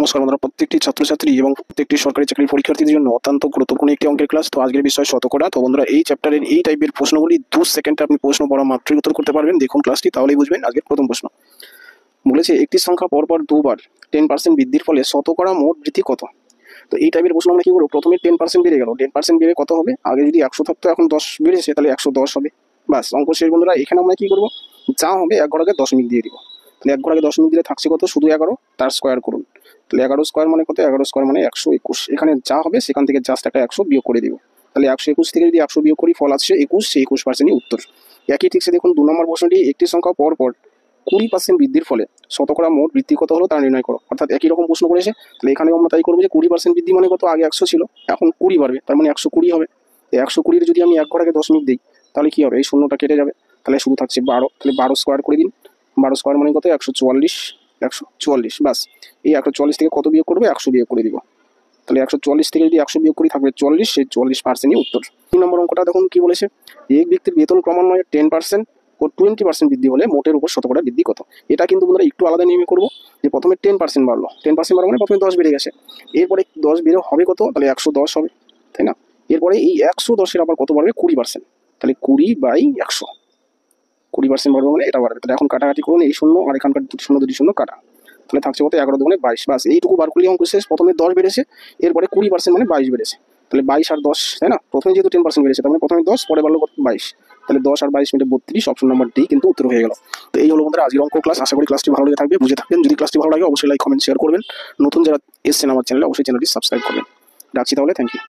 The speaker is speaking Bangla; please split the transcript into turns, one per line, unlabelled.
নমস্কার বন্ধুরা, প্রত্যেকটি ছাত্রছাত্রী এবং প্রত্যেকটি সরকারি চাকরির পরীক্ষার্থীদের জন্য অত্যন্ত গুরুত্বপূর্ণ একটি অঙ্কের ক্লাস। তো আজকের বিষয় শতকরা। তো বন্ধুরা, এই চ্যাপ্টারের এই টাইপের প্রশ্নগুলি 2 সেকেন্ডে আপনি প্রশ্ন পড়া মাত্রই উত্তর করতে পারবেন। দেখুন ক্লাসটি, তাহলেই বুঝবেন। আজকের প্রথম প্রশ্ন বলেছে, একটি সংখ্যা পরপর দুবার 10% বৃদ্ধির ফলে শতকরা মোট বৃদ্ধি কত? তো এই টাইপের প্রশ্ন আমরা কি করবো, প্রথমে 10% বেড়ে গেল, 10% বেড়ে কত হবে? আগে যদি 100 থাকতো, এখন 10 বেড়েছে, তাহলে 110 হবে। বাস, অঙ্ক শেষ বন্ধুরা। এখানে আমরা কি করবো, যা হবে 1 ঘর আগে দশমিক দিয়ে দিব। তাহলে 1 ঘর আগে দশমিক দিলে থাকছে কত, শুধু 11, তার স্কোয়ার করুন। তাহলে 11 স্কোয়ার মানে কত, 11 স্কোয়ার মানে 121। এখানে যা হবে সেখান থেকে জাস্ট একটা 100 বিয়োগ করে দিব। তাহলে 121 থেকে যদি 100 বিয়োগ করি, ফল আসছে 21, সেই 21%ই উত্তর। একই ঠিক সে দেখুন 2 নম্বর প্রশ্নটি, একটি সংখ্যা পরপর 20% বৃদ্ধির ফলে শতকরা মোট বৃদ্ধি কত হলো তা নির্ণয় করো। অর্থাৎ একই রকম প্রশ্ন করেছে, তাহলে এখানে আমরা তাই করবো যে 20% বৃদ্ধি মানে কত, আগে 100 ছিল, এখন 20 বাড়বে, তার মানে 120 হবে। 120-এর যদি আমি 1 ঘর আগে দশমিক দিই, তাহলে কি হবে, এই শূন্যটা কেটে যাবে, তাহলে শুধু থাকছে 12। তাহলে 12 স্কোয়ার করে দিন। 12 স্কোয়ার মানে কত, 144। 144, বাস। এই 144 থেকে কত বিয়োগ করবে, 100 বিয়োগ করে দিব। তাহলে 144 থেকে যদি 100 বিয়োগ করি, থাকবে 40, সেই 40%ই উত্তর। 3 নম্বর অঙ্কটা দেখুন কি বলেছে, এক ব্যক্তির বেতন ক্রমান্বয়ে 10% ও 20% বৃদ্ধি হলে মোটের উপর শতকরা বৃদ্ধি কত? এটা কিন্তু বন্ধুরা একটু আলাদা নিয়মে করবো, যে প্রথমে 10% বাড়লো, 10% বাড়লো মানে প্রথমে 10 বেড়ে গেছে, এরপরে 10 বেড়ে হবে কত, তাহলে 110 হবে, তাই না? এরপরে এই 110-এর আবার কত বাড়বে, 20%, তাহলে 20/100, 20% বাড়বে মানে এটা বাড়বে। তাহলে এখন কাটাকাটি করুন, এই শূন্য আর এখানকার দুটি শূন্য কাটা, তাহলে থাকছে কত, 11 দুগুণে 22। বাস, এইটুকু বার করলে অঙ্ক শেষ। প্রথমে 10 বেড়েছে, এরপরে 20% মানে 22 বেড়েছে, তাহলে 22 আর 10, তাই না? প্রথমে যেহেতু 10% বেড়েছে, তার মানে প্রথমে 10, পরে বাড়লো 22, তাহলে 10 আর 22 মিনিটে 32, অপশন নাম্বার ডি কিন্তু উত্তর হয়ে গেল। তো এই হলো বন্ধুরা আজকের অঙ্ক ক্লাস। আশা করি ক্লাসটি ভালো লেগে থাকবে, বুঝে থাকবেন। যদি ক্লাসটি ভালো লাগে অবশ্যই লাইক, কমেন্ট, শেয়ার করবেন। নতুন যারা এসছেন আমার চ্যানেলে, অবশ্যই চ্যানেলটি সাবস্ক্রাইব করবেন। রাখছি তাহলে, থ্যাংক ইউ।